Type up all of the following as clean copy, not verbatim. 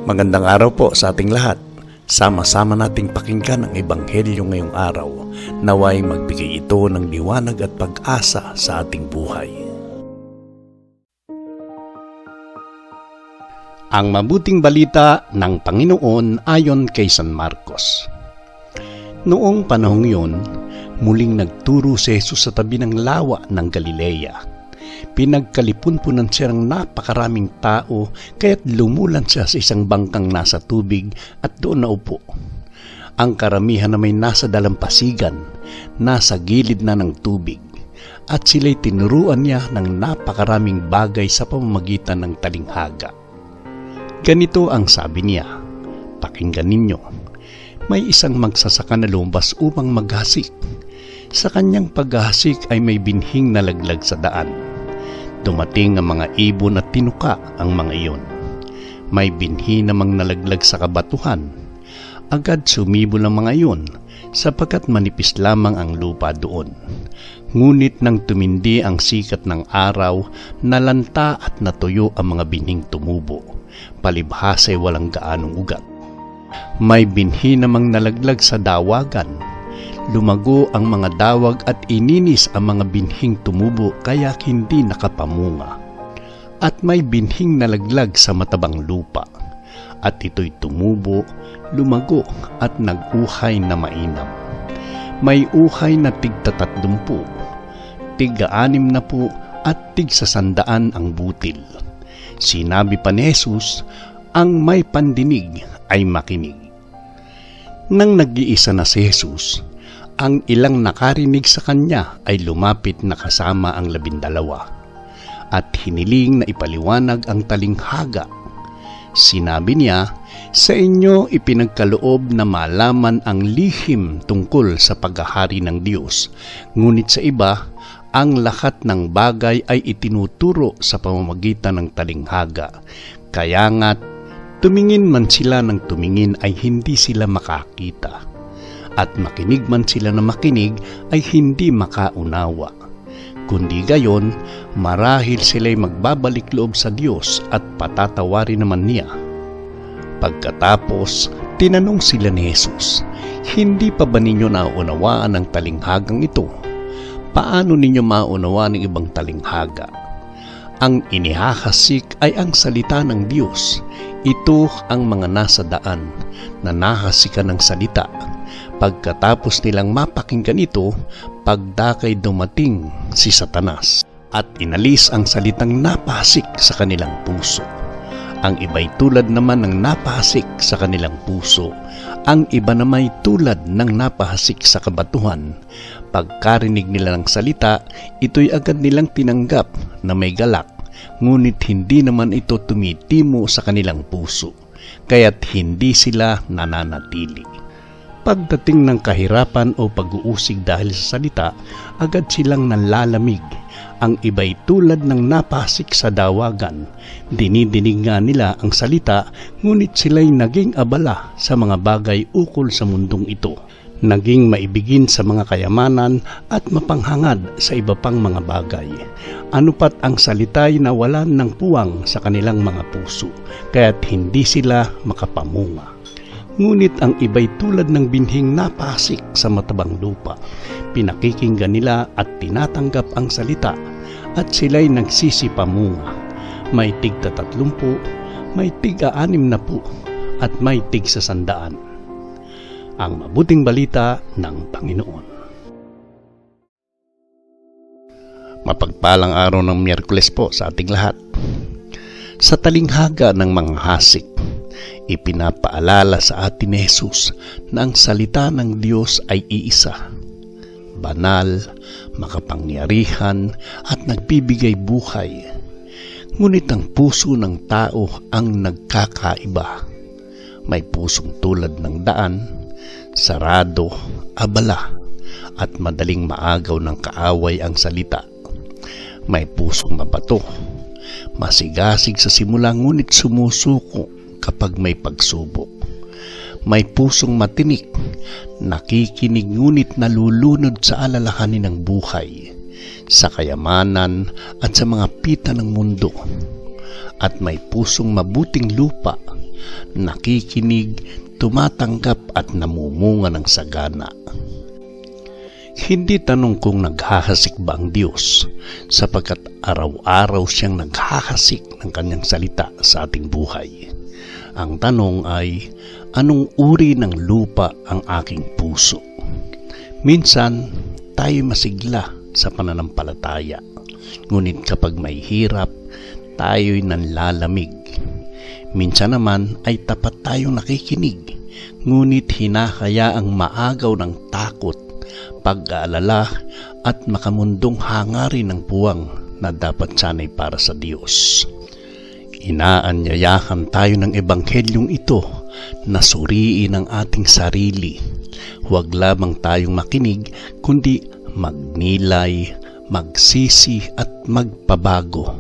Magandang araw po sa ating lahat. Sama-sama nating pakinggan ang Ebanghelyo ngayong araw. Naway magbigay ito ng liwanag at pag-asa sa ating buhay. Ang mabuting balita ng Panginoon ayon kay San Marcos. Noong panahong yun, muling nagturo si Jesus sa tabi ng lawa ng Galilea. Pinagkalipun-punan siya ng napakaraming tao, kaya't lumulan siya sa isang bangkang nasa tubig at doon naupo. Ang karamihan na may nasa dalampasigan, nasa gilid na ng tubig, at sila'y tinuruan niya ng napakaraming bagay sa pamamagitan ng talinghaga. Ganito ang sabi niya, pakinggan ninyo. May isang magsasaka na lumabas upang maghasik. Sa kanyang paghasik ay may binhing nalaglag sa daan. Dumating ang mga ibon at tinuka ang mga iyon. May binhi namang nalaglag sa kabatuhan. Agad sumibol ang mga iyon, sapagkat manipis lamang ang lupa doon. Ngunit nang tumindi ang sikat ng araw, nalanta at natuyo ang mga binhing tumubo. Palibhas ay walang gaanong ugat. May binhi namang nalaglag sa dawagan. Lumago ang mga dawag at ininis ang mga binhing tumubo kaya hindi nakapamunga. At may binhing nalaglag sa matabang lupa. At ito'y tumubo, lumago at nag-uhay na mainam. May uhay na tig-30, tig-60 at tig-100 ang butil. Sinabi pa ni Jesus, ang may pandinig ay makinig. Nang nag-iisa na si Jesus, ang ilang nakarinig sa kanya ay lumapit na kasama ang 12 at hiniling na ipaliwanag ang talinghaga. Sinabi niya, sa inyo ipinagkaloob na malaman ang lihim tungkol sa paghahari ng Diyos, ngunit sa iba, ang lahat ng bagay ay itinuturo sa pamamagitan ng talinghaga. Kaya nga't tumingin man sila ng tumingin ay hindi sila makakita. At makinig man sila na makinig ay hindi makaunawa. Kundi gayon, marahil sila'y magbabalik loob sa Diyos at patatawarin naman niya. Pagkatapos, tinanong sila ni Jesus, hindi pa ba ninyo naunawaan ang talinghagang ito? Paano ninyo maunawaan ang ibang talinghaga? Ang inihahasik ay ang salita ng Diyos. Ito ang mga nasa daan na nahasikan ng salita. Pagkatapos nilang mapakinggan ito, pagdakay dumating si Satanas at inalis ang salitang napahasik sa kanilang puso. Ang iba'y tulad naman ng napahasik sa kanilang puso. Ang iba nama'y tulad ng napahasik sa kabatuhan. Pagkarinig nila ng salita, ito'y agad nilang tinanggap na may galak, ngunit hindi naman ito tumitimo sa kanilang puso, kaya't hindi sila nananatili. Pagdating ng kahirapan o pag-uusig dahil sa salita, agad silang nalalamig. Ang iba'y tulad ng napasik sa dawagan. Dinidinig nga nila ang salita, ngunit sila'y naging abala sa mga bagay ukol sa mundong ito. Naging maibigin sa mga kayamanan at mapanghangad sa iba pang mga bagay. Ano pat ang salita'y nawalan ng puwang sa kanilang mga puso, kaya't hindi sila makapamunga. Ngunit ang iba'y tulad ng binhing napasik sa matabang lupa. Pinakikinggan nila at tinatanggap ang salita at sila'y nagsisipamunga. May tig-30, may tig-60 at may tig-100. Ang mabuting balita ng Panginoon. Mapagpalang araw ng Miyerkules po sa ating lahat. Sa talinghaga ng mga hasik, ipinapaalala sa atin ni Jesus na ang salita ng Diyos ay iisa, banal, makapangyarihan at nagbibigay buhay. Ngunit ang puso ng tao ang nagkakaiba. May pusong tulad ng daan, sarado, abala, at madaling maagaw ng kaaway ang salita. May pusong mabato, masigasig sa simula ngunit sumusuko kapag may pagsubok. May pusong matinik, nakikinig ngunit nalulunod sa alalahanin ng buhay, sa kayamanan at sa mga pita ng mundo. At may pusong mabuting lupa, nakikinig, tumatanggap at namumunga ng sagana. Hindi tanong kung naghahasik ba ang Diyos, sapagkat araw-araw siyang naghahasik ng kanyang salita sa ating buhay. Ang tanong ay, anong uri ng lupa ang aking puso? Minsan, tayo masigla sa pananampalataya. Ngunit kapag may hirap, tayo'y nanlalamig. Minsan naman ay tapat tayong nakikinig, ngunit hinahayaang maagaw ng takot, pag-aalala at makamundong hangarin ng puwang na dapat sanay para sa Diyos. Inaanyayahan tayo ng ebanghelyong ito na suriin ang ating sarili. Huwag lamang tayong makinig, kundi magnilay, magsisi at magpabago.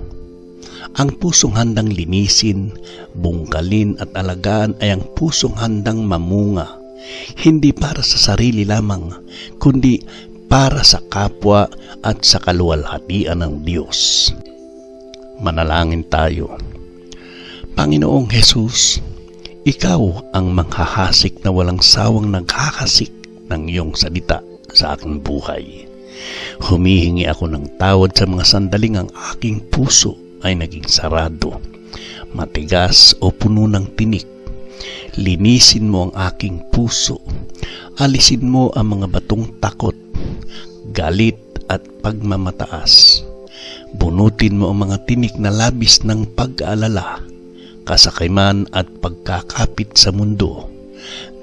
Ang pusong handang linisin, bungkalin at alagaan ay ang pusong handang mamunga. Hindi para sa sarili lamang, kundi para sa kapwa at sa kaluwalhatian ng Diyos. Manalangin tayo. Panginoong Jesus, Ikaw ang manghahasik na walang sawang naghahasik ng iyong salita sa aking buhay. Humihingi ako ng tawad sa mga sandaling ang aking puso ay naging sarado, matigas o puno ng tinik. Linisin mo ang aking puso. Alisin mo ang mga batong takot, galit at pagmamataas. Bunutin mo ang mga tinik na labis ng pag-aalala, kasakiman at pagkakapit sa mundo.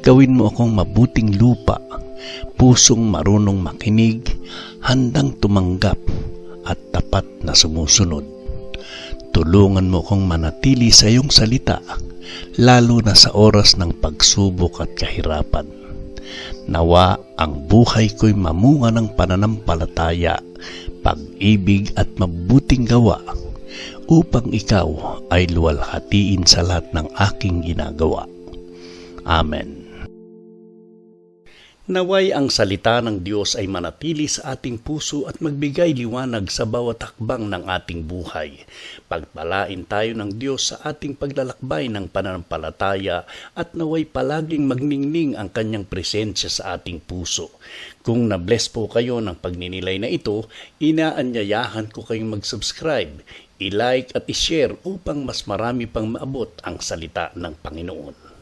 Gawin mo akong mabuting lupa, pusong marunong makinig, handang tumanggap at tapat na sumusunod. Tulungan mo akong manatili sa iyong salita, lalo na sa oras ng pagsubok at kahirapan. Nawa ang buhay ko'y mamunga ng pananampalataya, pag-ibig at mabuting gawa, upang ikaw ay luwalhatiin sa lahat ng aking ginagawa. Amen. Naway ang salita ng Diyos ay manatili sa ating puso at magbigay liwanag sa bawat hakbang ng ating buhay. Pagpalain tayo ng Diyos sa ating paglalakbay ng pananampalataya at naway palaging magningning ang kanyang presensya sa ating puso. Kung na-bless po kayo ng pagninilay na ito, inaanyayahan ko kayong mag-subscribe, i-like at i-share upang mas marami pang maabot ang salita ng Panginoon.